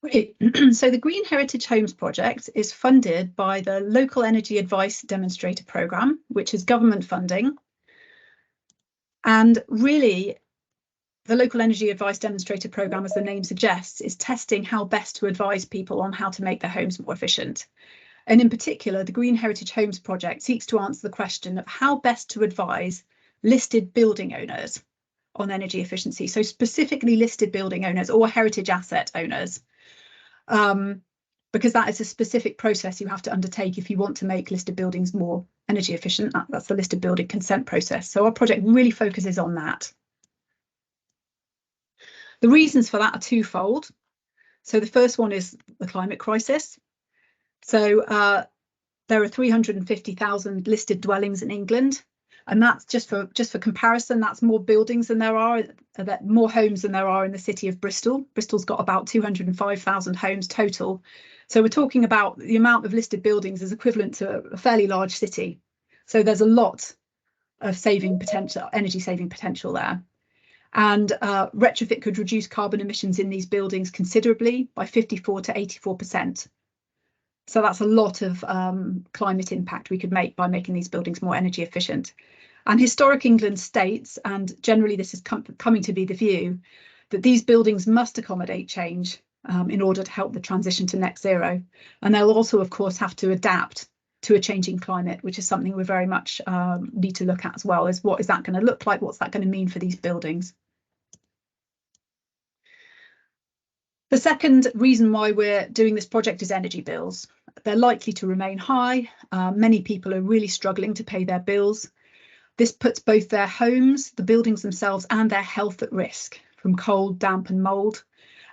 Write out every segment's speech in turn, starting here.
Great. So the Green Heritage Homes project is funded by the Local Energy Advice Demonstrator Programme, which is government funding. And really, the Local Energy Advice Demonstrator Programme, as the name suggests, is testing how best to advise people on how to make their homes more efficient. And in particular, the Green Heritage Homes project seeks to answer the question of how best to advise listed building owners on energy efficiency. So specifically listed building owners or heritage asset owners. Because that is a specific process you have to undertake if you want to make listed buildings more energy efficient. That's the listed building consent process. So our project really focuses on that. The reasons for that are twofold. So the first one is the climate crisis. So there are 350,000 listed dwellings in England, and that's just for comparison, that's more buildings than there are, more homes than there are in the city of Bristol. Bristol's got about 205,000 homes total. So we're talking about the amount of listed buildings is equivalent to a fairly large city. So there's a lot of saving potential, energy saving potential there. And retrofit could reduce carbon emissions in these buildings considerably by 54 to 84%. So that's a lot of climate impact we could make by making these buildings more energy efficient. And Historic England states, and generally this is coming to be the view, that these buildings must accommodate change in order to help the transition to net zero. And they'll also, of course, have to adapt to a changing climate, which is something we very much need to look at as well, is what is that going to look like? What's that going to mean for these buildings? The second reason why we're doing this project is energy bills. They're likely to remain high. Many people are really struggling to pay their bills. This puts both their homes, the buildings themselves, and their health at risk from cold, damp and mould,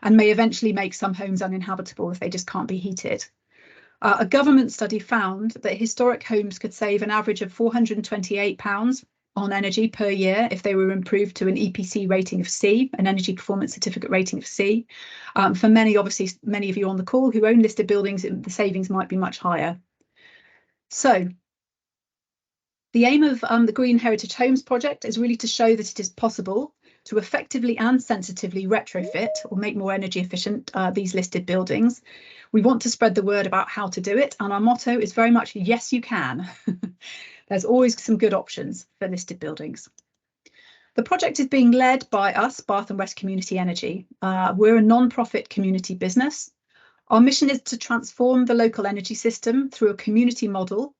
and may eventually make some homes uninhabitable if they just can't be heated. A government study found that historic homes could save an average of £428 on energy per year if they were improved to an EPC rating of C, an energy performance certificate rating of C. For many, obviously, many of you on the call who own listed buildings, the savings might be much higher. So the aim of the Green Heritage Homes project is really to show that it is possible to effectively and sensitively retrofit or make more energy efficient these listed buildings. We want to spread the word about how to do it, and our motto is very much, yes, you can. There's always some good options for listed buildings. The project is being led by us, Bath and West Community Energy. We're a non-profit community business. Our mission is to transform the local energy system through a community model,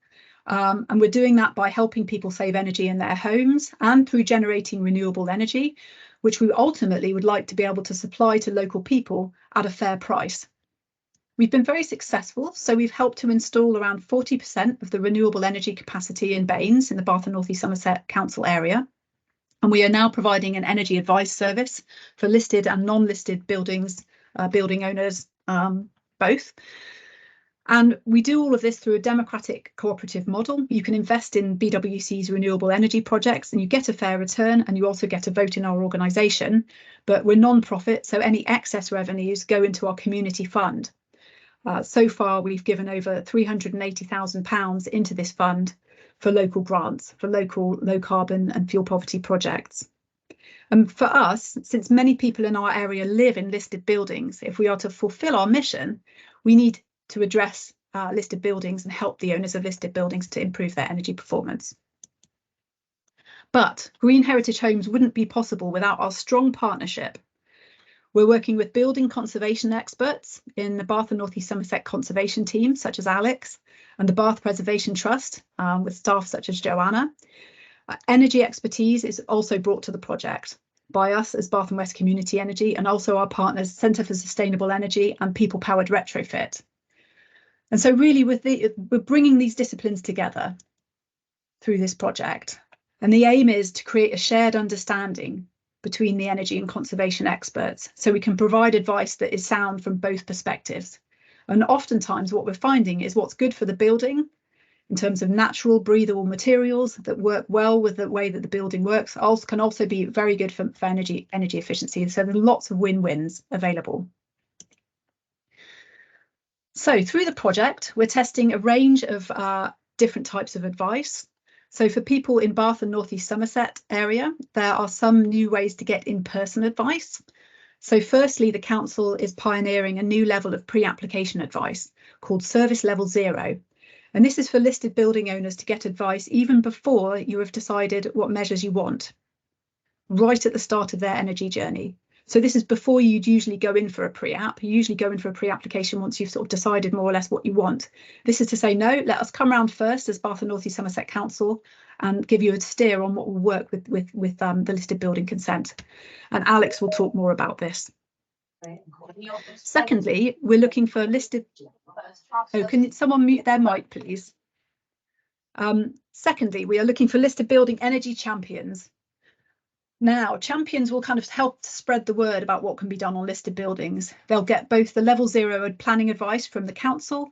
and we're doing that by helping people save energy in their homes and through generating renewable energy, which we ultimately would like to be able to supply to local people at a fair price. We've been very successful, so we've helped to install around 40% of the renewable energy capacity in Baines in the Bath and North East Somerset Council area. And we are now providing an energy advice service for listed and non-listed buildings, building owners, both. And we do all of this through a democratic cooperative model. You can invest in BWC's renewable energy projects and you get a fair return, and you also get a vote in our organisation. But we're non-profit, so any excess revenues go into our community fund. So far, we've given over £380,000 into this fund for local grants, for local low carbon and fuel poverty projects. And for us, since many people in our area live in listed buildings, if we are to fulfil our mission, we need to address listed buildings and help the owners of listed buildings to improve their energy performance. But Green Heritage Homes wouldn't be possible without our strong partnership. We're working with building conservation experts in the Bath and North East Somerset conservation team, such as Alex, and the Bath Preservation Trust, with staff such as Joanna. Energy expertise is also brought to the project by us as Bath and West Community Energy, and also our partners, Centre for Sustainable Energy and People Powered Retrofit. And so really we're bringing these disciplines together through this project. And the aim is to create a shared understanding between the energy and conservation experts, so we can provide advice that is sound from both perspectives. And oftentimes what we're finding is what's good for the building in terms of natural breathable materials that work well with the way that the building works can also be very good for energy efficiency. So there's lots of win-wins available. So through the project, we're testing a range of different types of advice. So for people in Bath and North East Somerset area, there are some new ways to get in-person advice. So firstly, the council is pioneering a new level of pre-application advice called Service Level 0. And this is for listed building owners to get advice even before you have decided what measures you want, right at the start of their energy journey. So this is before you'd usually go in for a pre-app. You usually go in for a pre-application once you've sort of decided more or less what you want. This is to say, no, let us come round first as Bath and North East Somerset Council and give you a steer on what will work with the listed building consent. And Alex will talk more about this. Secondly, we're looking for listed... Oh, can someone mute their mic, please? Secondly, we are looking for listed building energy champions. Now, champions will kind of help to spread the word about what can be done on listed buildings. They'll get both the Level 0 planning advice from the council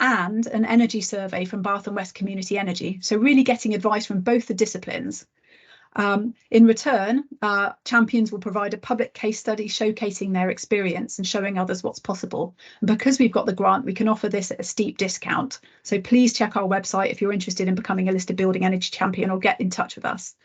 and an energy survey from Bath and West Community Energy. So really getting advice from both the disciplines. In return, champions will provide a public case study showcasing their experience and showing others what's possible. And because we've got the grant, we can offer this at a steep discount. So please check our website if you're interested in becoming a listed building energy champion, or get in touch with us.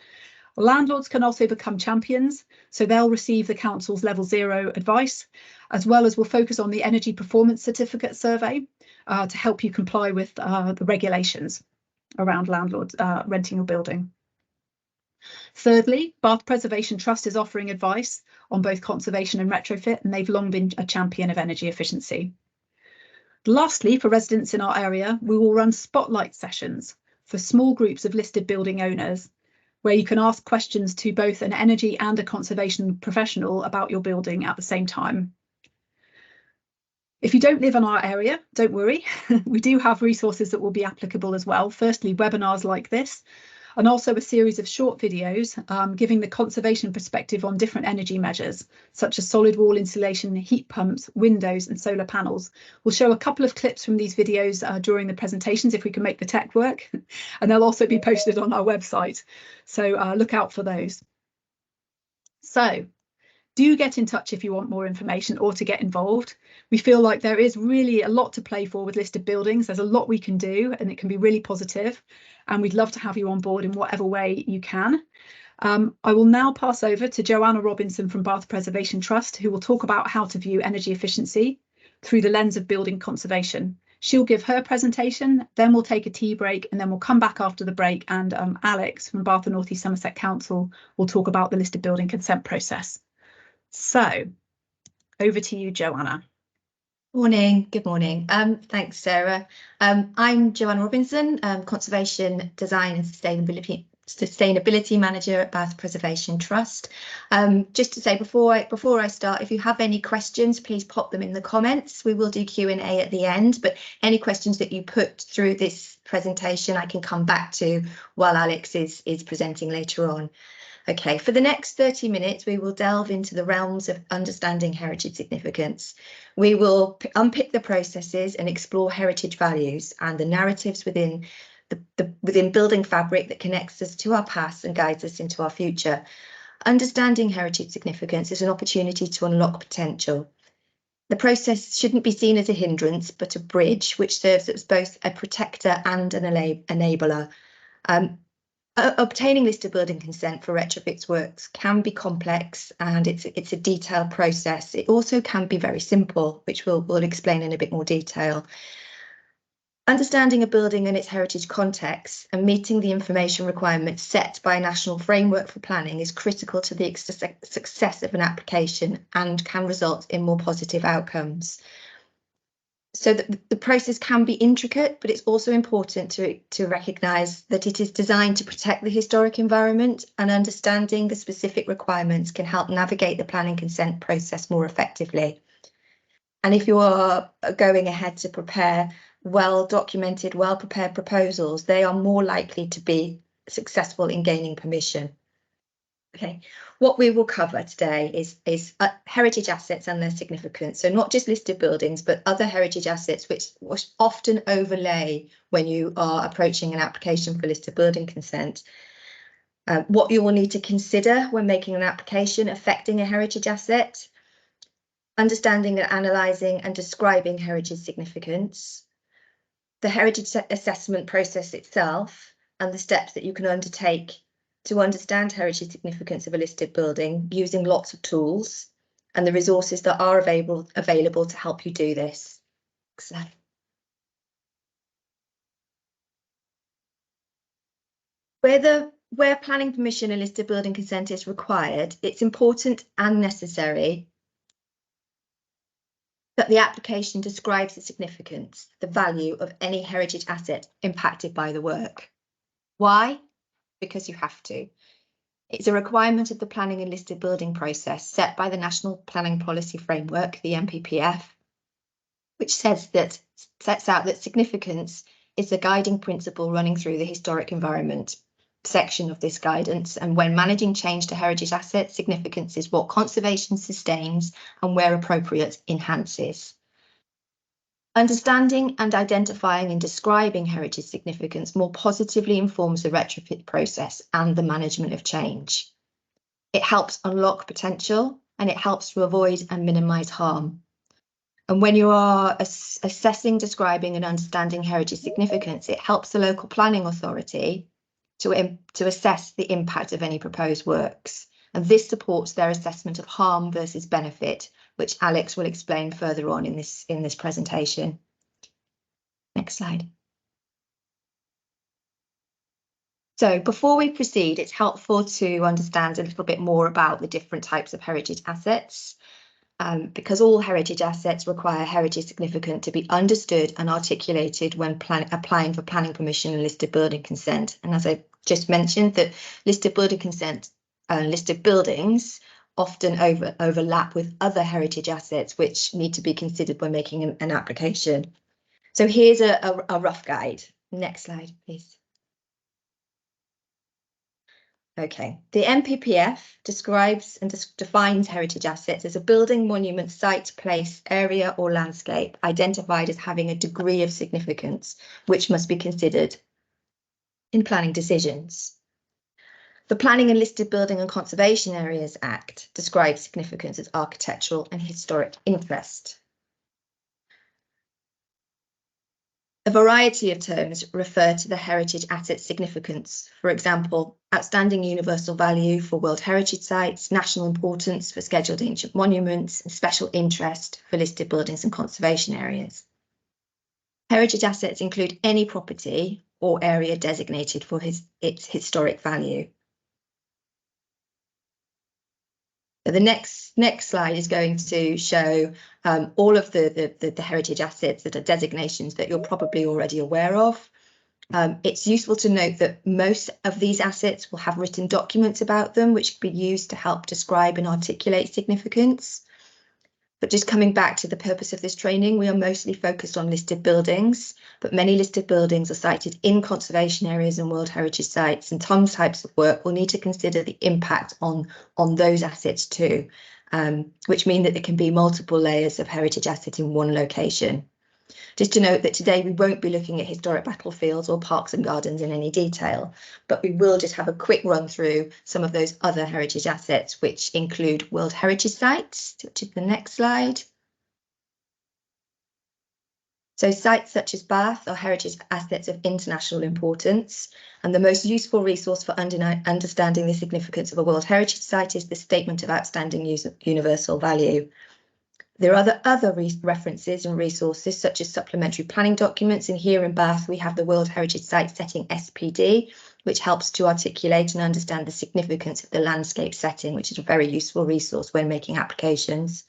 Landlords can also become champions, so they'll receive the council's Level 0 advice, as well as we'll focus on the Energy Performance Certificate survey to help you comply with the regulations around landlords renting your building. Thirdly, Bath Preservation Trust is offering advice on both conservation and retrofit, and they've long been a champion of energy efficiency. Lastly, for residents in our area, we will run spotlight sessions for small groups of listed building owners, where you can ask questions to both an energy and a conservation professional about your building at the same time. If you don't live in our area, don't worry. We do have resources that will be applicable as well. Firstly, webinars like this, and also a series of short videos giving the conservation perspective on different energy measures, such as solid wall insulation, heat pumps, windows and solar panels. We'll show a couple of clips from these videos during the presentations if we can make the tech work, and they'll also be posted on our website. So look out for those. So do get in touch if you want more information or to get involved. We feel like there is really a lot to play for with listed buildings. There's a lot we can do, and it can be really positive. And we'd love to have you on board in whatever way you can. I will now pass over to Joanna Robinson from Bath Preservation Trust, who will talk about how to view energy efficiency through the lens of building conservation. She'll give her presentation, then we'll take a tea break, and then we'll come back after the break, and Alex from Bath and North East Somerset Council will talk about the listed building consent process. So over to you, Joanna. Morning, good morning. Thanks, Sarah. I'm Joanna Robinson, Conservation Design and Sustainability Manager at Bath Preservation Trust. Just to say before I start, if you have any questions, please pop them in the comments. We will do Q&A at the end, but any questions that you put through this presentation I can come back to while Alex is presenting later on. Okay, for the next 30 minutes, we will delve into the realms of understanding heritage significance. We will unpick the processes and explore heritage values and the narratives within within building fabric that connects us to our past and guides us into our future. Understanding heritage significance is an opportunity to unlock potential. The process shouldn't be seen as a hindrance, but a bridge which serves as both a protector and an enabler. Obtaining listed building consent for retrofits works can be complex, and it's a detailed process. It also can be very simple, which we'll explain in a bit more detail. Understanding a building and its heritage context and meeting the information requirements set by a national framework for planning is critical to the success of an application and can result in more positive outcomes. So the process can be intricate, but it's also important to recognise that it is designed to protect the historic environment, and understanding the specific requirements can help navigate the planning consent process more effectively. And if you are going ahead to prepare well-documented, well-prepared proposals, they are more likely to be successful in gaining permission. Okay, what we will cover today is heritage assets and their significance. So not just listed buildings, but other heritage assets which often overlay when you are approaching an application for listed building consent. What you will need to consider when making an application affecting a heritage asset, understanding and analysing and describing heritage significance, the heritage assessment process itself, and the steps that you can undertake to understand heritage significance of a listed building using lots of tools, and the resources that are available to help you do this. So, where planning permission and listed building consent is required, it's important and necessary that the application describes the significance, the value of any heritage asset impacted by the work. Why? Because you have to. It's a requirement of the planning and listed building process set by the National Planning Policy Framework, the NPPF, which sets out that significance is the guiding principle running through the historic environment section of this guidance. And when managing change to heritage assets, significance is what conservation sustains and, where appropriate, enhances. Understanding and identifying and describing heritage significance more positively informs the retrofit process and the management of change. It helps unlock potential and it helps to avoid and minimise harm. And when you are assessing, describing and understanding heritage significance, it helps the local planning authority to assess the impact of any proposed works. And this supports their assessment of harm versus benefit, which Alex will explain further on in this presentation. Next slide. So before we proceed, it's helpful to understand a little bit more about the different types of heritage assets. Because all heritage assets require heritage significance to be understood and articulated when applying for planning permission and listed building consent. And as I just mentioned, that listed building consent and listed buildings often overlap with other heritage assets which need to be considered when making an application. So here's a rough guide. Next slide, please. Okay, the NPPF describes and defines heritage assets as a building, monument, site, place, area or landscape identified as having a degree of significance, which must be considered in planning decisions. The Planning and Listed Building and Conservation Areas Act describes significance as architectural and historic interest. A variety of terms refer to the heritage asset significance. For example, outstanding universal value for World Heritage Sites, national importance for scheduled ancient monuments, and special interest for listed buildings and conservation areas. Heritage assets include any property or area designated for its historic value. So the next slide is going to show all of the heritage assets that are designations that you're probably already aware of. It's useful to note that most of these assets will have written documents about them, which can be used to help describe and articulate significance. But just coming back to the purpose of this training, we are mostly focused on listed buildings, but many listed buildings are sited in conservation areas and World Heritage Sites, and some types of work will need to consider the impact on those assets too, which mean that there can be multiple layers of heritage assets in one location. Just to note that today we won't be looking at historic battlefields or parks and gardens in any detail, but we will just have a quick run through some of those other heritage assets, which include World Heritage Sites, which is the next slide. So sites such as Bath are heritage assets of international importance, and the most useful resource for understanding the significance of a World Heritage Site is the Statement of Outstanding Universal Value. There are other references and resources such as supplementary planning documents, and here in Bath we have the World Heritage Site Setting SPD, which helps to articulate and understand the significance of the landscape setting, which is a very useful resource when making applications.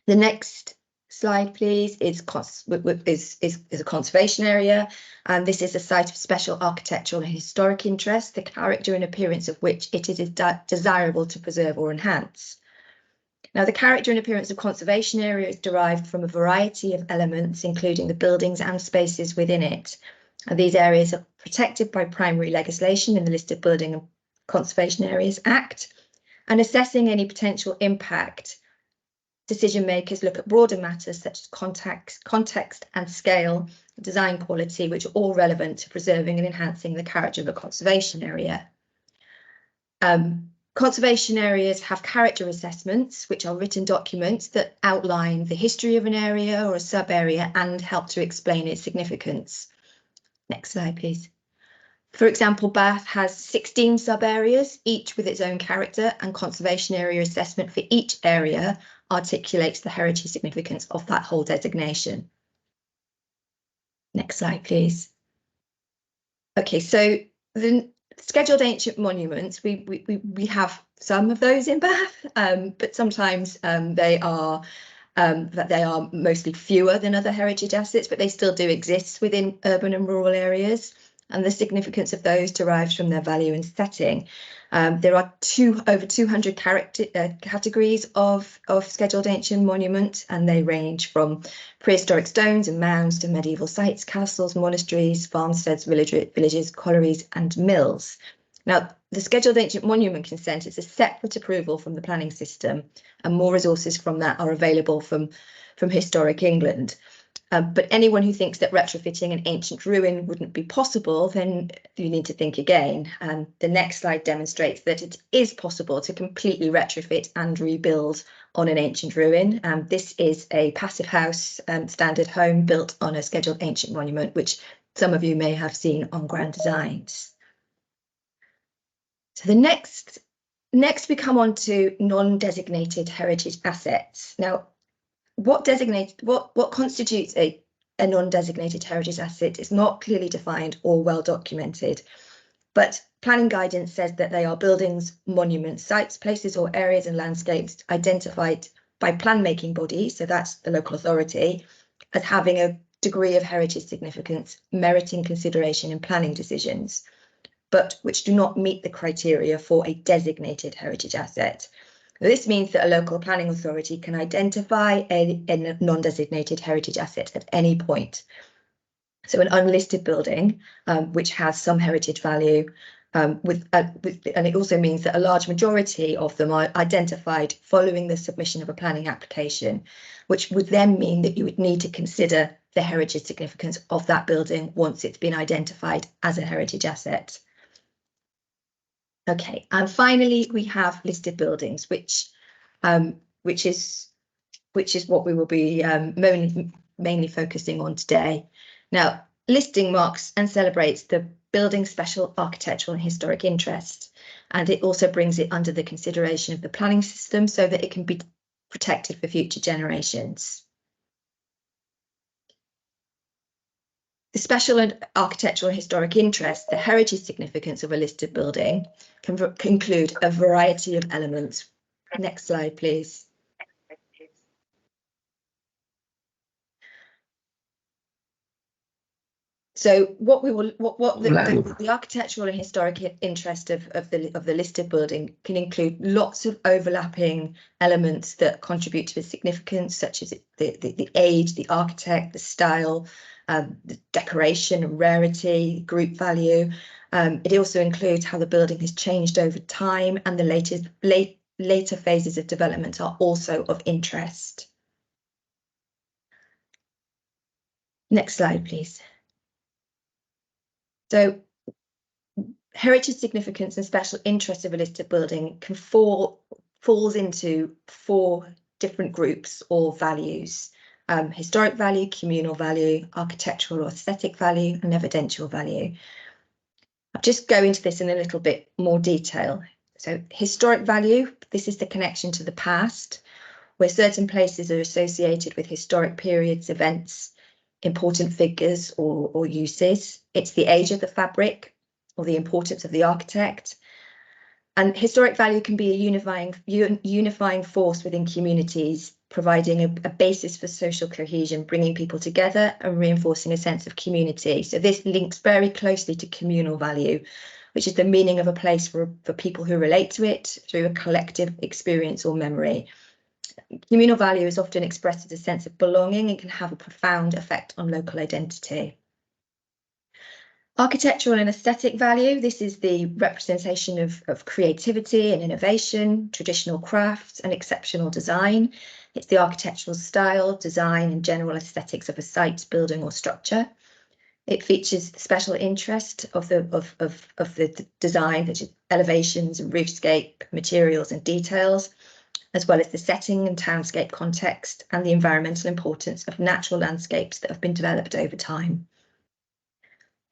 The next slide, please, is a conservation area, and this is a site of special architectural and historic interest, the character and appearance of which it is desirable to preserve or enhance. Now, the character and appearance of conservation area is derived from a variety of elements, including the buildings and spaces within it. And these areas are protected by primary legislation in the Listed Building and Conservation Areas Act. And assessing any potential impact, decision makers look at broader matters such as context and scale, design quality, which are all relevant to preserving and enhancing the character of a conservation area. Conservation areas have character assessments, which are written documents that outline the history of an area or a sub-area and help to explain its significance. Next slide, please. For example, Bath has 16 sub-areas, each with its own character, and conservation area assessment for each area articulates the heritage significance of that whole designation. Next slide, please. Okay, so the scheduled ancient monuments, we have some of those in Bath, but sometimes they are mostly fewer than other heritage assets, but they still do exist within urban and rural areas. And the significance of those derives from their value and setting. There are over 200 categories of scheduled ancient monuments, and they range from prehistoric stones and mounds to medieval sites, castles, monasteries, farmsteads, villages, collieries, and mills. Now, the scheduled ancient monument consent is a separate approval from the planning system, and more resources from that are available from Historic England. But anyone who thinks that retrofitting an ancient ruin wouldn't be possible, then you need to think again. And the next slide demonstrates that it is possible to completely retrofit and rebuild on an ancient ruin. This is a passive house standard home built on a scheduled ancient monument, which some of you may have seen on Grand Designs. So the next we come on to non-designated heritage assets. Now, what constitutes a non-designated heritage asset is not clearly defined or well documented, but planning guidance says that they are buildings, monuments, sites, places or areas and landscapes identified by plan-making bodies, so that's the local authority, as having a degree of heritage significance meriting consideration in planning decisions, but which do not meet the criteria for a designated heritage asset. This means that a local planning authority can identify a non-designated heritage asset at any point. So an unlisted building, which has some heritage value, and it also means that a large majority of them are identified following the submission of a planning application, which would then mean that you would need to consider the heritage significance of that building once it's been identified as a heritage asset. Okay, and finally we have listed buildings, which is what we will be mainly focusing on today. Now, listing marks and celebrates the building's special architectural and historic interest, and it also brings it under the consideration of the planning system so that it can be protected for future generations. The special and architectural and historic interest, the heritage significance of a listed building, can include a variety of elements. Next slide, please. So what the architectural and historic interest of the listed building can include lots of overlapping elements that contribute to its significance, such as the age, the architect, the style, the decoration and rarity, group value. It also includes how the building has changed over time, and the later phases of development are also of interest. Next slide, please. So heritage significance and special interest of a listed building falls into 4 different groups or values: historic value, communal value, architectural or aesthetic value, and evidential value. I'll just go into this in a little bit more detail. So historic value, this is the connection to the past, where certain places are associated with historic periods, events, important figures or uses. It's the age of the fabric or the importance of the architect. And historic value can be a unifying force within communities, providing a basis for social cohesion, bringing people together and reinforcing a sense of community. So this links very closely to communal value, which is the meaning of a place for people who relate to it through a collective experience or memory. Communal value is often expressed as a sense of belonging and can have a profound effect on local identity. Architectural and aesthetic value, this is the representation of creativity and innovation, traditional crafts and exceptional design. It's the architectural style, design and general aesthetics of a site, building or structure. It features the special interest of the design, such as elevations and roofscape, materials and details, as well as the setting and townscape context and the environmental importance of natural landscapes that have been developed over time.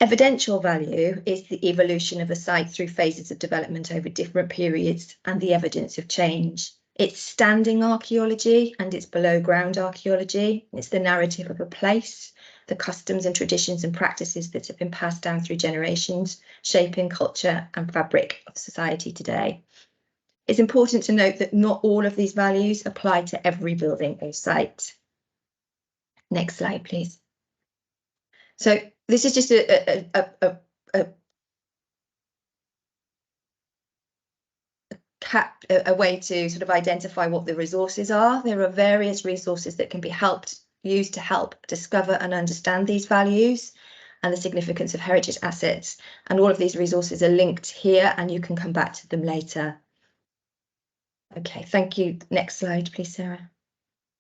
Evidential value is the evolution of a site through phases of development over different periods and the evidence of change. It's standing archaeology and it's below ground archaeology. It's the narrative of a place, the customs and traditions and practices that have been passed down through generations, shaping culture and fabric of society today. It's important to note that not all of these values apply to every building or site. Next slide, please. So this is just a way to sort of identify what the resources are. There are various resources that can be used to help discover and understand these values and the significance of heritage assets. And all of these resources are linked here, and you can come back to them later. Okay, thank you. Next slide, please, Sarah.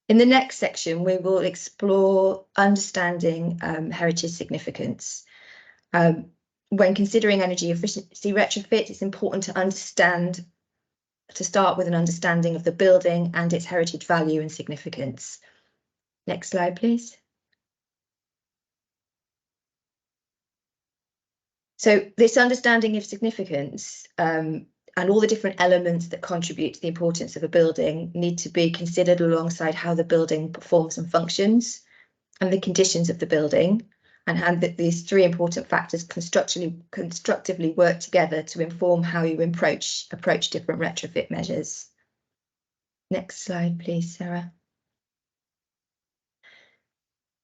In the next section, we will explore understanding heritage significance. When considering energy efficiency retrofit, it's important to start with an understanding of the building and its heritage value and significance. Next slide, please. So this understanding of significance and all the different elements that contribute to the importance of a building need to be considered alongside how the building performs and functions and the conditions of the building, and that these three important factors constructively work together to inform how you approach different retrofit measures. Next slide, please, Sarah.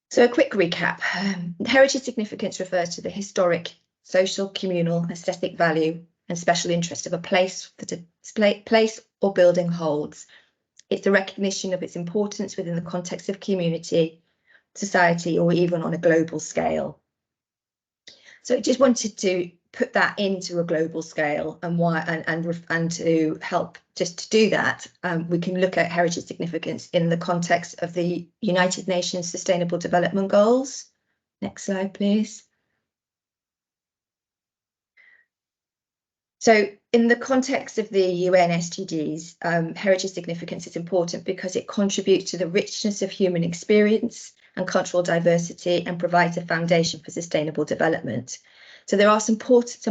So a quick recap. Heritage significance refers to the historic, social, communal, aesthetic value and special interest of a place that a place or building holds. It's the recognition of its importance within the context of community, society, or even on a global scale. So I just wanted to put that into a global scale, and to help just to do that, we can look at heritage significance in the context of the United Nations Sustainable Development Goals. Next slide, please. So in the context of the UN SDGs, heritage significance is important because it contributes to the richness of human experience and cultural diversity and provides a foundation for sustainable development. So there are some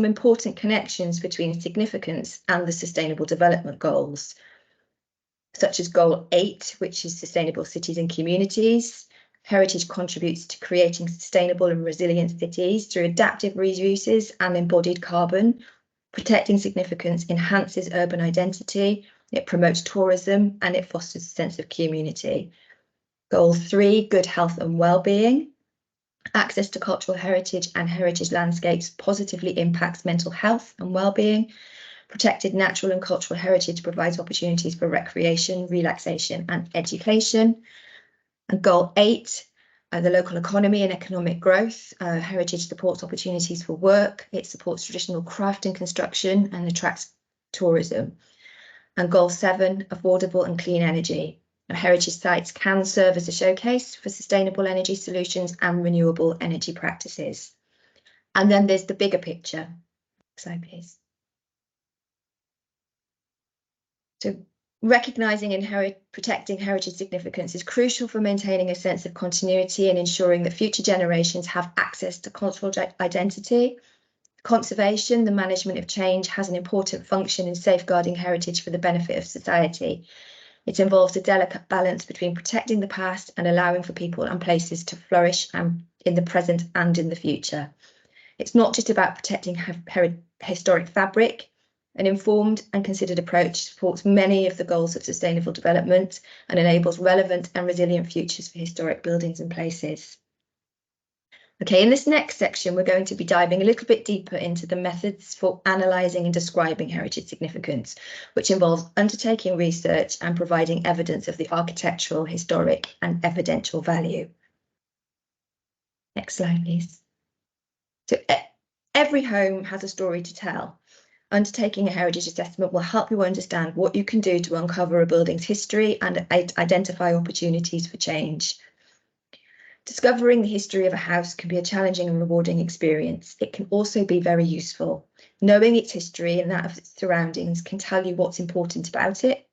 important connections between significance and the Sustainable Development Goals, such as Goal 8, which is Sustainable Cities and Communities. Heritage contributes to creating sustainable and resilient cities through adaptive reuses and embodied carbon. Protecting significance enhances urban identity, it promotes tourism, and it fosters a sense of community. Goal 3, good health and well-being. Access to cultural heritage and heritage landscapes positively impacts mental health and well-being. Protected natural and cultural heritage provides opportunities for recreation, relaxation, and education. And Goal 8, the local economy and economic growth. Heritage supports opportunities for work. It supports traditional craft and construction and attracts tourism. And Goal 7, affordable and clean energy. Heritage sites can serve as a showcase for sustainable energy solutions and renewable energy practices. And then there's the bigger picture. Next slide, please. So recognising and protecting heritage significance is crucial for maintaining a sense of continuity and ensuring that future generations have access to cultural identity. Conservation, the management of change, has an important function in safeguarding heritage for the benefit of society. It involves a delicate balance between protecting the past and allowing for people and places to flourish in the present and in the future. It's not just about protecting historic fabric. An informed and considered approach supports many of the goals of sustainable development and enables relevant and resilient futures for historic buildings and places. Okay, in this next section, we're going to be diving a little bit deeper into the methods for analysing and describing heritage significance, which involves undertaking research and providing evidence of the architectural, historic, and evidential value. Next slide, please. So every home has a story to tell. Undertaking a heritage assessment will help you understand what you can do to uncover a building's history and identify opportunities for change. Discovering the history of a house can be a challenging and rewarding experience. It can also be very useful. Knowing its history and that of its surroundings can tell you what's important about it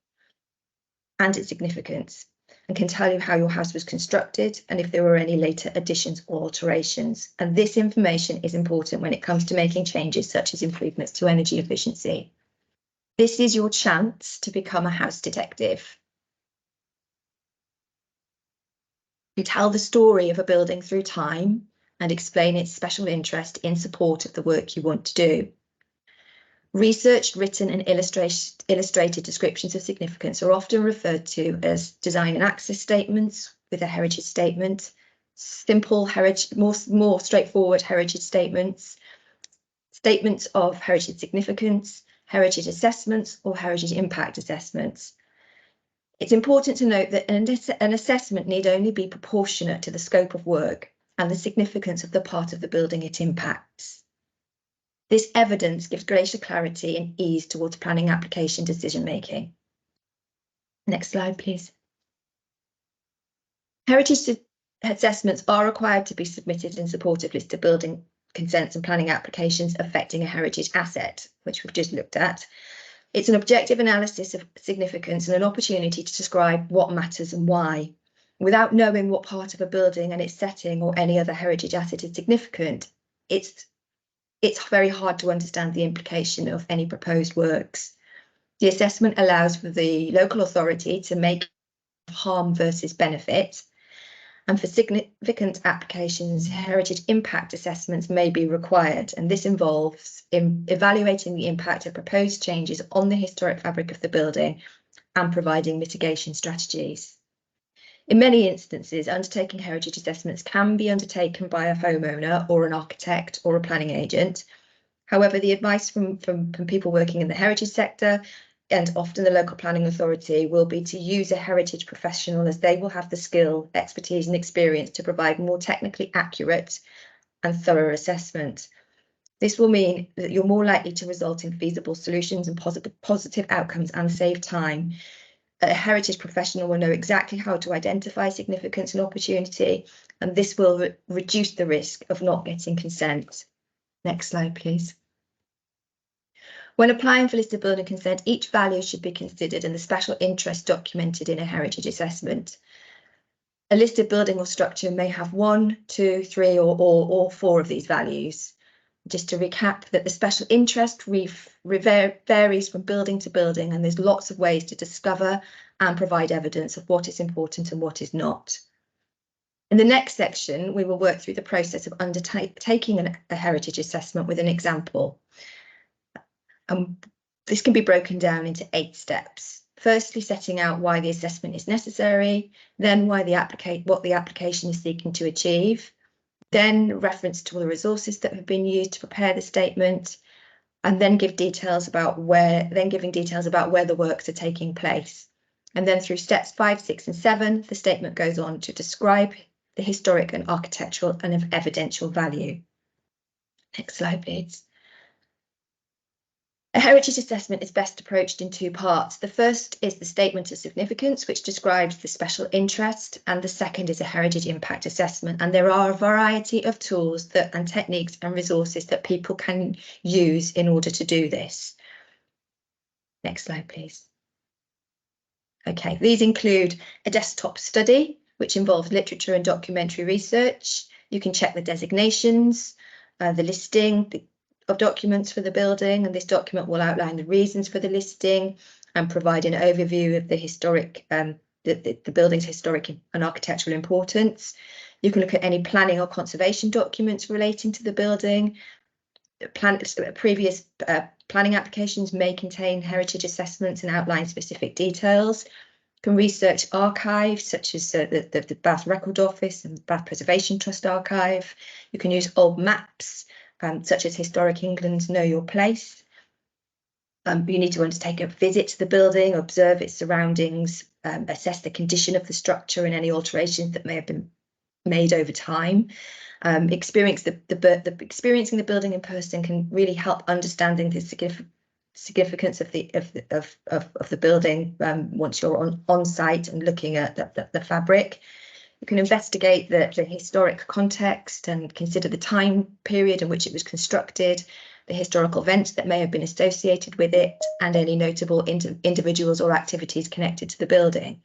and its significance. and can tell you how your house was constructed and if there were any later additions or alterations. And this information is important when it comes to making changes such as improvements to energy efficiency. This is your chance to become a house detective. You tell the story of a building through time and explain its special interest in support of the work you want to do. Researched, written and illustrated descriptions of significance are often referred to as design and access statements with a heritage statement, simple heritage, more straightforward heritage statements, statements of heritage significance, heritage assessments or heritage impact assessments. It's important to note that an assessment need only be proportionate to the scope of work and the significance of the part of the building it impacts. This evidence gives greater clarity and ease towards planning application decision making. Next slide, please. Heritage assessments are required to be submitted in support of listed building consents and planning applications affecting a heritage asset, which we've just looked at. It's an objective analysis of significance and an opportunity to describe what matters and why. Without knowing what part of a building and its setting or any other heritage asset is significant, it's very hard to understand the implication of any proposed works. The assessment allows for the local authority to make harm versus benefit, and for significant applications, heritage impact assessments may be required, and this involves evaluating the impact of proposed changes on the historic fabric of the building and providing mitigation strategies. In many instances, undertaking heritage assessments can be undertaken by a homeowner or an architect or a planning agent. However, the advice from people working in the heritage sector and often the local planning authority will be to use a heritage professional, as they will have the skill, expertise and experience to provide more technically accurate and thorough assessment. This will mean that you're more likely to result in feasible solutions and positive outcomes and save time. A heritage professional will know exactly how to identify significance and opportunity, and this will reduce the risk of not getting consent. Next slide, please. When applying for listed building consent, each value should be considered and the special interest documented in a heritage assessment. A listed building or structure may have 1, 2, 3 or 4 of these values. Just to recap, that the special interest varies from building to building, and there's lots of ways to discover and provide evidence of what is important and what is not. In the next section, we will work through the process of undertaking a heritage assessment with an example. This can be broken down into 8 steps. Firstly, setting out why the assessment is necessary, then what the application is seeking to achieve, then reference to all the resources that have been used to prepare the statement, and then giving details about where the works are taking place. And then through steps 5, 6 and 7, the statement goes on to describe the historic and architectural and evidential value. Next slide, please. A heritage assessment is best approached in 2 parts. The first is the statement of significance, which describes the special interest, and the second is a heritage impact assessment. And there are a variety of tools and techniques and resources that people can use in order to do this. Next slide, please. Okay, these include a desktop study, which involves literature and documentary research. You can check the designations, the listing of documents for the building, and this document will outline the reasons for the listing and provide an overview of the historic, the building's historic and architectural importance. You can look at any planning or conservation documents relating to the building. Previous planning applications may contain heritage assessments and outline specific details. You can research archives such as the Bath Record Office and Bath Preservation Trust archive. You can use old maps such as Historic England's Know Your Place. You need to undertake a visit to the building, observe its surroundings, assess the condition of the structure and any alterations that may have been made over time. Experiencing the building in person can really help understanding the significance of the building once you're on site and looking at the fabric. You can investigate the historic context and consider the time period in which it was constructed, the historical events that may have been associated with it, and any notable individuals or activities connected to the building.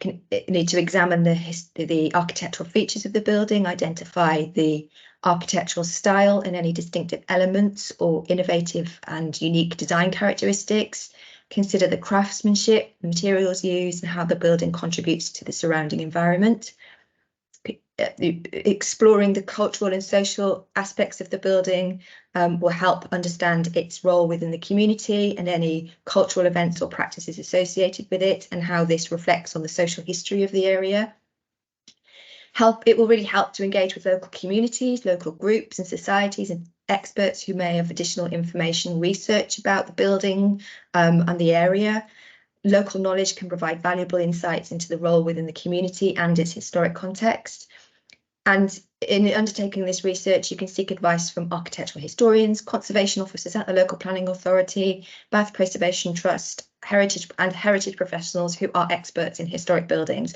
You need to examine the architectural features of the building, identify the architectural style and any distinctive elements or innovative and unique design characteristics. Consider the craftsmanship, the materials used, and how the building contributes to the surrounding environment. Exploring the cultural and social aspects of the building will help understand its role within the community and any cultural events or practices associated with it, and how this reflects on the social history of the area. It will really help to engage with local communities, local groups and societies and experts who may have additional information, research about the building and the area. Local knowledge can provide valuable insights into the role within the community and its historic context. And in undertaking this research, you can seek advice from architectural historians, conservation officers at the local planning authority, Bath Preservation Trust, heritage professionals who are experts in historic buildings.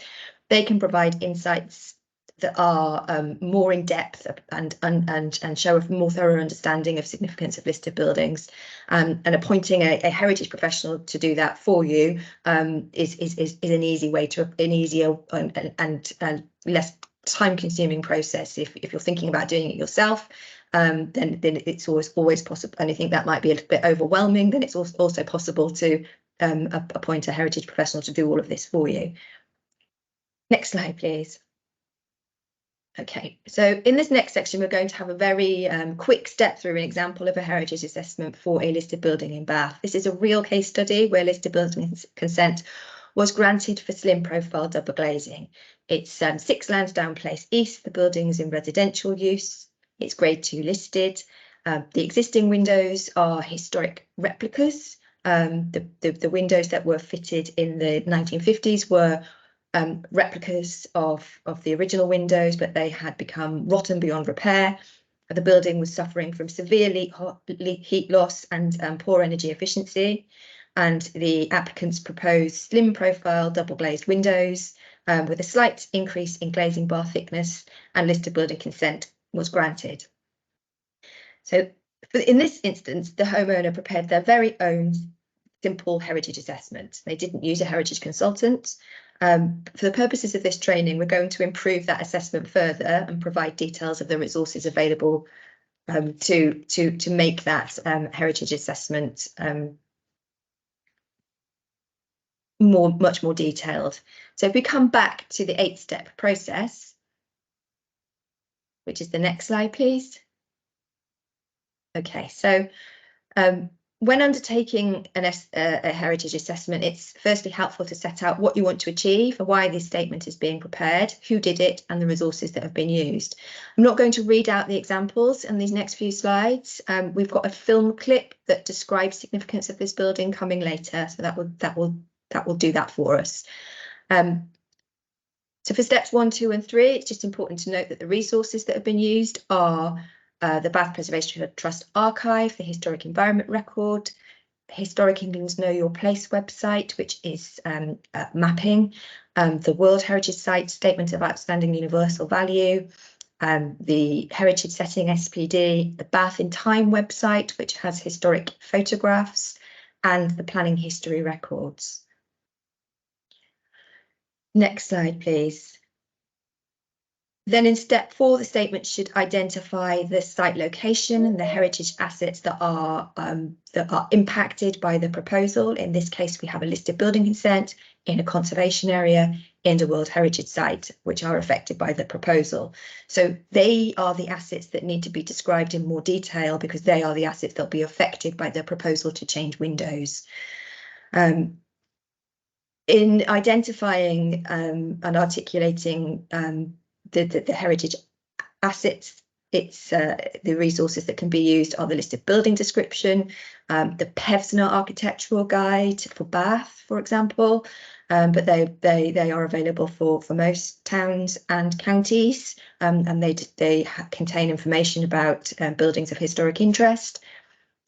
They can provide insights that are more in depth and show a more thorough understanding of significance of listed buildings. And appointing a heritage professional to do that for you is an easier and less time-consuming process. If you're thinking about doing it yourself, then it's always possible. And I think that might be a little bit overwhelming. Then it's also possible to appoint a heritage professional to do all of this for you. Next slide, please. Okay, so in this next section, we're going to have a very quick step through an example of a heritage assessment for a listed building in Bath. This is a real case study where listed building consent was granted for slim profile double glazing. It's 6 Lansdowne Place East. The building is in residential use. It's grade 2 listed. The existing windows are historic replicas. The windows that were fitted in the 1950s were replicas of the original windows, but they had become rotten beyond repair. The building was suffering from severe heat loss and poor energy efficiency. And the applicants proposed slim profile double glazed windows with a slight increase in glazing bar thickness, and listed building consent was granted. So in this instance, the homeowner prepared their very own simple heritage assessment. They didn't use a heritage consultant. For the purposes of this training, we're going to improve that assessment further and provide details of the resources available to make that heritage assessment much more detailed. So if we come back to the 8-step process, which is the next slide, please. Okay, so when undertaking a heritage assessment, it's firstly helpful to set out what you want to achieve and why this statement is being prepared, who did it, and the resources that have been used. I'm not going to read out the examples in these next few slides. We've got a film clip that describes significance of this building coming later, so that will do that for us. So for steps 1, 2, and 3, it's just important to note that the resources that have been used are the Bath Preservation Trust Archive, the Historic Environment Record, Historic England's Know Your Place website, which is mapping, the World Heritage Site Statement of Outstanding Universal Value, the Heritage Setting SPD, the Bath in Time website, which has historic photographs, and the Planning History Records. Next slide, please. Then in step 4, the statement should identify the site location and the heritage assets that are impacted by the proposal. In this case, we have a listed building consent in a conservation area and a World Heritage Site, which are affected by the proposal. So they are the assets that need to be described in more detail because they are the assets that will be affected by the proposal to change windows. In identifying and articulating the heritage assets, it's the resources that can be used are the listed building description, the Pevsner architectural guide for Bath, for example, but they are available for most towns and counties, and they contain information about buildings of historic interest,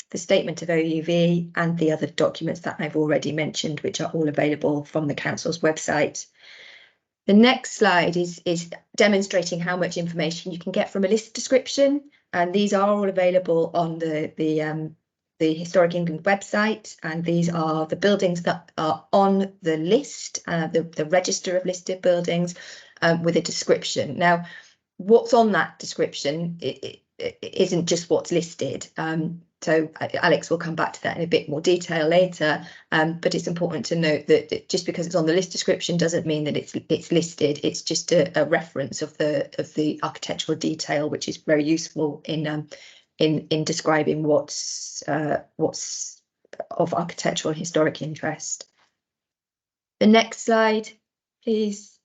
the statement of OUV, and the other documents that I've already mentioned, which are all available from the council's website. The next slide is demonstrating how much information you can get from a list description, and these are all available on the the Historic England website, and these are the buildings that are on the list, the register of listed buildings, with a description. Now, what's on that description it isn't just what's listed. So Alex will come back to that in a bit more detail later, but it's important to note that just because it's on the list description doesn't mean that it's listed. It's just a reference of the architectural detail, which is very useful in describing what's of architectural and historic interest. The next slide, please.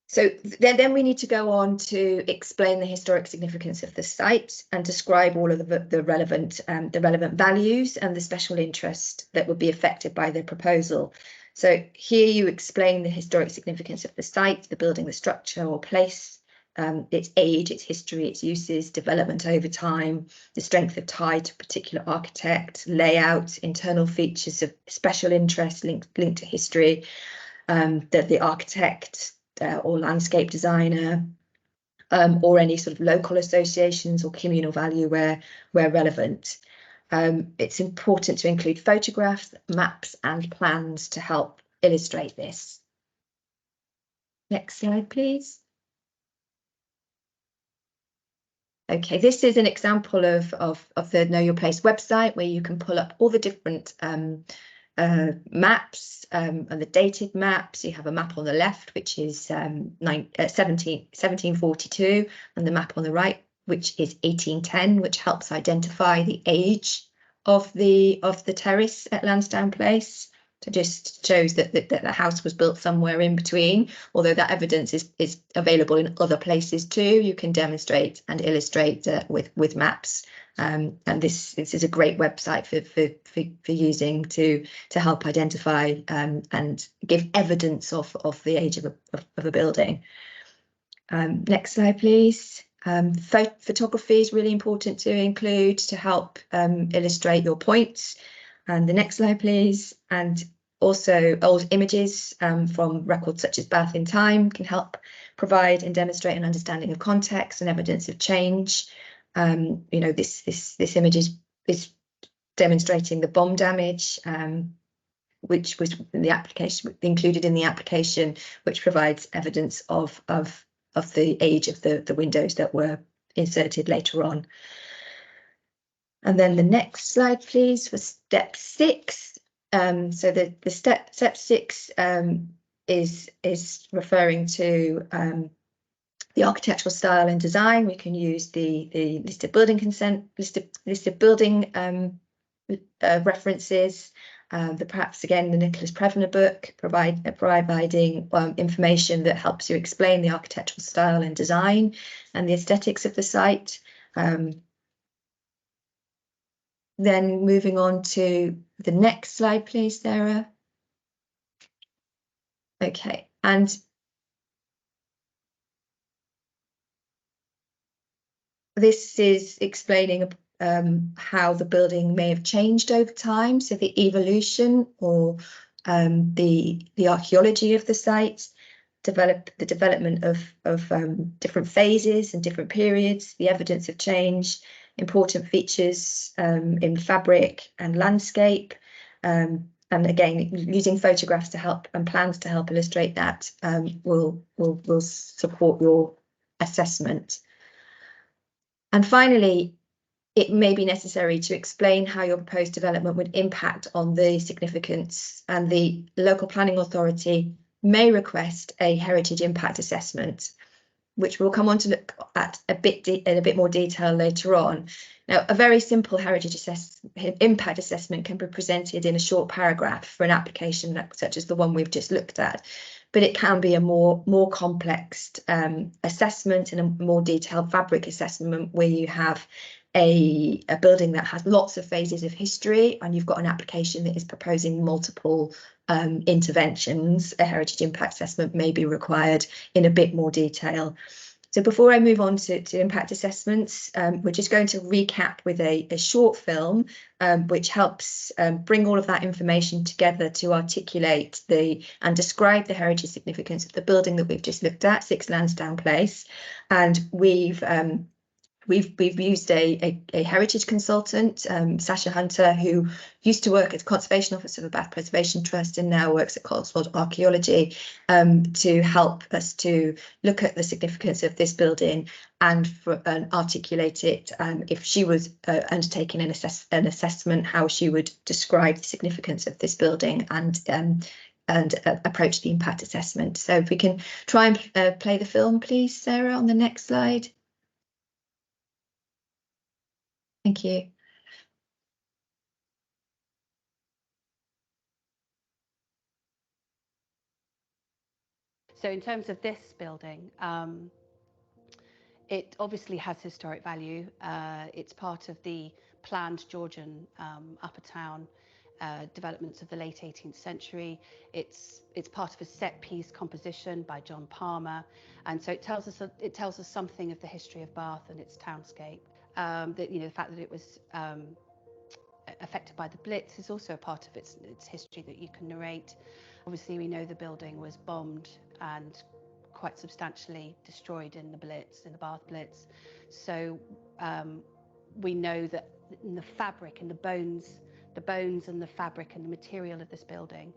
So then we need to go on to explain the historic significance of the site and describe all of the relevant values and the special interest that would be affected by the proposal. So here you explain the historic significance of the site, the building, the structure or place, its age, its history, its uses, development over time, the strength of tie to a particular architect, layout, internal features of special interest linked to history, the architect or landscape designer, or any sort of local associations or communal value where relevant. It's important to include photographs, maps and plans to help illustrate this. Next slide, please. Okay, this is an example of the Know Your Place website, where you can pull up all the different maps and the dated maps. You have a map on the left, which is 1742, and the map on the right, which is 1810, which helps identify the age of the terrace at Lansdowne Place. So just shows that the house was built somewhere in between, although that evidence is available in other places too. You can demonstrate and illustrate with maps. And this is a great website for using to help identify and give evidence of the age of a building. Next slide, please. Photography is really important to include to help illustrate your points. And the next slide, please. And also old images from records such as Bath in Time can help provide and demonstrate an understanding of context and evidence of change. You know, this image is demonstrating the bomb damage, which was in the application, included in the application, which provides evidence of the age of the windows that were inserted later on. And then the next slide, please, for step 6. So the step 6 is referring to the architectural style and design. We can use the listed building consent, listed building references. Perhaps again the Nicholas Prevner book, providing information that helps you explain the architectural style and design and the aesthetics of the site. Then moving on to the next slide, please, Sarah. Okay, and this is explaining how the building may have changed over time, so the evolution or the archaeology of the site, the development of different phases and different periods, the evidence of change, important features in fabric and landscape, and again using photographs to help and plans to help illustrate that will support your assessment. And finally, it may be necessary to explain how your proposed development would impact on the significance, and the local planning authority may request a heritage impact assessment, which we'll come on to look at in a bit more detail later on. Now, a very simple heritage impact assessment can be presented in a short paragraph for an application such as the one we've just looked at, but it can be a more complex assessment and a more detailed fabric assessment where you have a building that has lots of phases of history and you've got an application that is proposing multiple interventions. A heritage impact assessment may be required in a bit more detail. So before I move on to impact assessments, we're just going to recap with a short film which helps bring all of that information together to articulate and describe the heritage significance of the building that we've just looked at, 6 Lansdowne Place. And we've We've used a heritage consultant, Sasha Hunter, who used to work as Conservation Officer for Bath Preservation Trust and now works at Cotswold Archaeology, to help us to look at the significance of this building and articulate it. If she was undertaking an assessment, how she would describe the significance of this building and approach the impact assessment. So if we can try and play the film, please, Sarah, on the next slide. Thank you. So in terms of this building, it obviously has historic value. It's part of the planned Georgian upper town developments of the late 18th century. It's part of a set piece composition by John Palmer, and so it tells us something of the history of Bath and its townscape. That, you know, the fact that it was affected by the Blitz is also a part of its history that you can narrate. Obviously, we know the building was bombed and quite substantially destroyed in the Blitz, in the Bath Blitz. So we know that in the fabric and the bones and the fabric and the material of this building,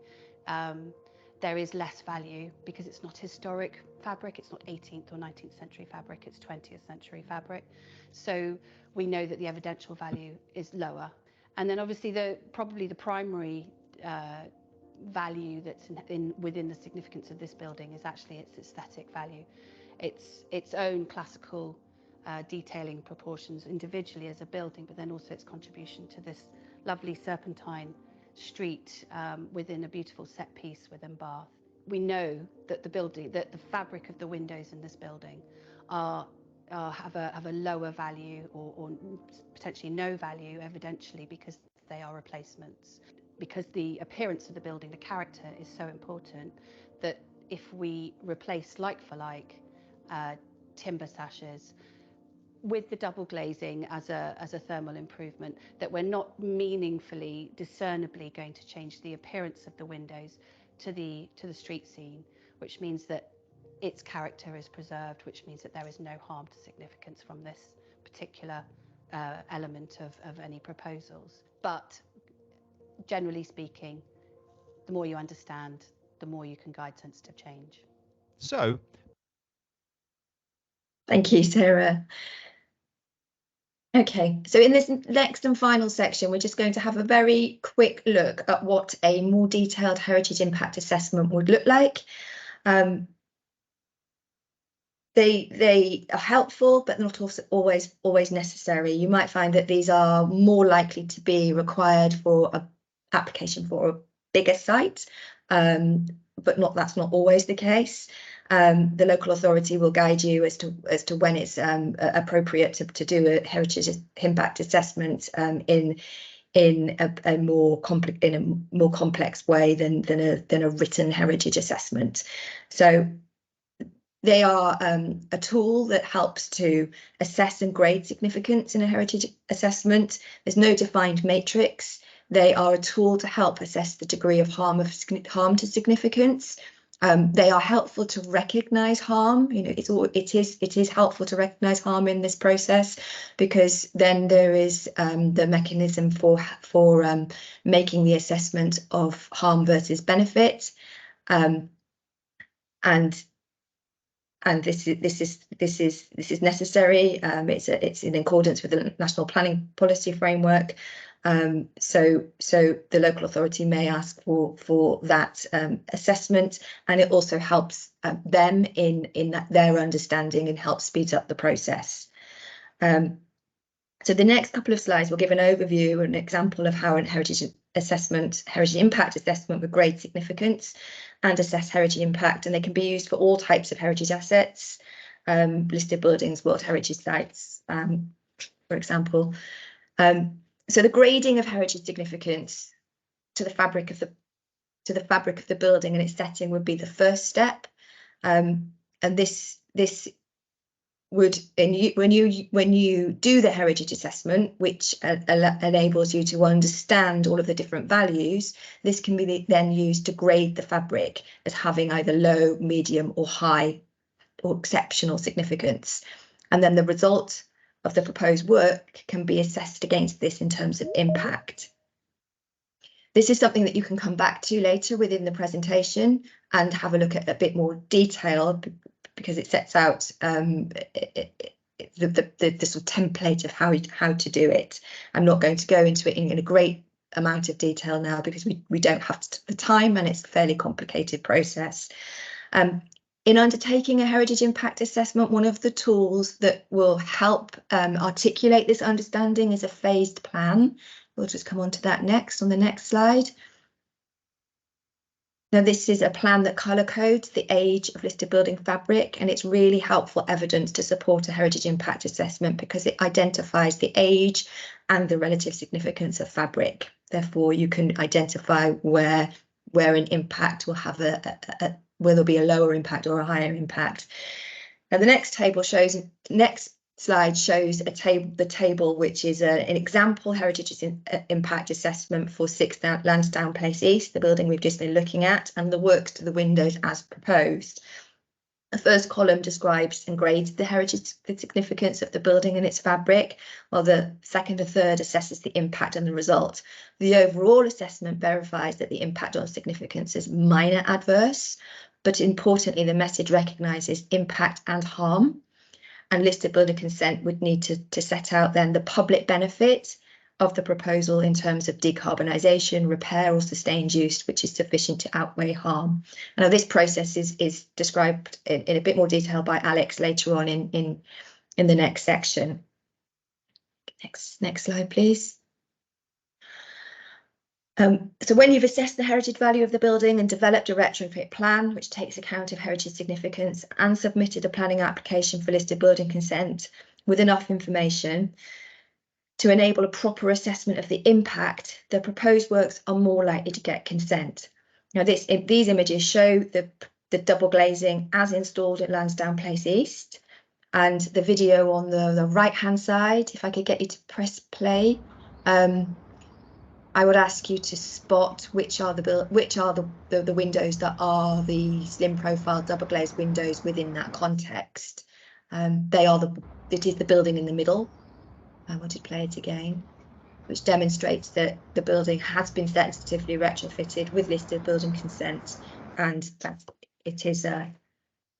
there is less value because it's not historic fabric, it's not 18th or 19th century fabric, it's 20th century fabric. So we know that the evidential value is lower. And then obviously probably the primary value that's within the significance of this building is actually its aesthetic value. Its own classical detailing proportions individually as a building, but then also its contribution to this lovely serpentine street within a beautiful set piece within Bath. We know that the fabric of the windows in this building have a lower value or potentially no value evidentially because they are replacements. Because the appearance of the building, the character, is so important that if we replace like for like timber sashes with the double glazing as a thermal improvement, that we're not meaningfully, discernibly going to change the appearance of the windows to the street scene, which means that its character is preserved, which means that there is no harm to significance from this particular element of any proposals. But generally speaking, the more you understand, the more you can guide sensitive change. So, thank you, Sarah. Okay, so in this next and final section, we're just going to have a very quick look at what a more detailed heritage impact assessment would look like. They are helpful, but not also always necessary. You might find that these are more likely to be required for an application for a bigger site, but that's not always the case. The local authority will guide you as to when it's appropriate to do a heritage impact assessment in a more complex way than a written heritage assessment. So they are a tool that helps to assess and grade significance in a heritage assessment. There's no defined matrix. They are a tool to help assess the degree of harm to significance. They are helpful to recognise harm. You know, it is helpful to recognise harm in this process, because then there is the mechanism for making the assessment of harm versus benefit, and this is necessary. It's in accordance with the National Planning Policy Framework. So the local authority may ask for that assessment, and it also helps them in their understanding and helps speed up the process. So the next couple of slides will give an overview, an example of how a heritage impact assessment would grade significance and assess heritage impact, and they can be used for all types of heritage assets, listed buildings, World Heritage Sites, for example. So the grading of heritage significance to the fabric of the building and its setting would be the first step, and this would, when you do the heritage assessment, which enables you to understand all of the different values, this can be then used to grade the fabric as having either low, medium, or high, or exceptional significance. And then the result of the proposed work can be assessed against this in terms of impact. This is something that you can come back to later within the presentation and have a look at a bit more detail, because it sets out the sort of template of how to do it. I'm not going to go into it in a great amount of detail now because we don't have the time, and it's a fairly complicated process. In undertaking a heritage impact assessment, one of the tools that will help articulate this understanding is a phased plan. We'll just come on to that next on the next slide. Now, this is a plan that colour codes the age of listed building fabric, and it's really helpful evidence to support a heritage impact assessment because it identifies the age and the relative significance of fabric. Therefore, you can identify where an impact will have where there'll be a lower impact or a higher impact. Now, the next slide shows the table, which is an example heritage impact assessment for 6 Lansdowne Place East, the building we've just been looking at, and the works to the windows as proposed. The first column describes and grades the heritage significance of the building and its fabric, while the second and third assesses the impact and the result. The overall assessment verifies that the impact on significance is minor adverse, but importantly, the message recognises impact and harm. And listed building consent would need to set out then the public benefit of the proposal in terms of decarbonisation, repair or sustained use, which is sufficient to outweigh harm. Now, this process is described in a bit more detail by Alex later on in the next section. Next slide, please. So when you've assessed the heritage value of the building and developed a retrofit plan, which takes account of heritage significance, and submitted a planning application for listed building consent with enough information to enable a proper assessment of the impact, the proposed works are more likely to get consent. Now, these images show the double glazing as installed at Lansdowne Place East, and the video on the right-hand side. If I could get you to press play. I would ask you to spot which are the windows that are the slim profile double glazed windows within that context. It is the building in the middle. I want to play it again, which demonstrates that the building has been sensitively retrofitted with listed building consent, and that it is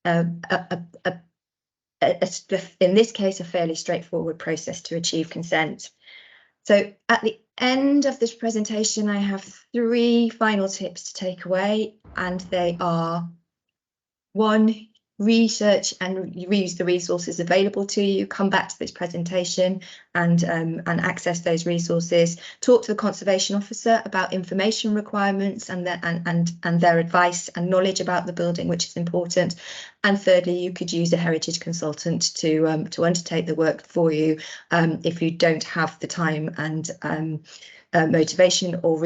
in this case a fairly straightforward process to achieve consent. So at the end of this presentation, I have 3 final tips to take away, and they are: 1, research and reuse the resources available to you. Come back to this presentation and access those resources. Talk to the conservation officer about information requirements and their advice and knowledge about the building, which is important. And thirdly, you could use a heritage consultant to undertake the work for you if you don't have the time and motivation or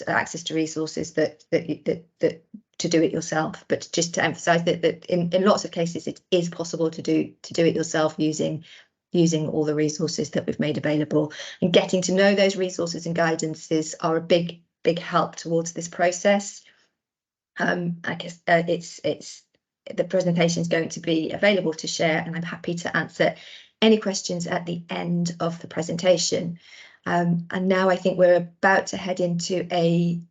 access to resources that to do it yourself. But just to emphasize that in lots of cases it is possible to do it yourself using all the resources that we've made available, and getting to know those resources and guidances are a big help towards this process. I guess the presentation is going to be available to share, and I'm happy to answer any questions at the end of the presentation. And now I think we're about to head into a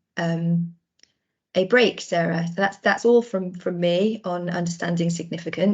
break, Sarah. So that's all from me on understanding significance.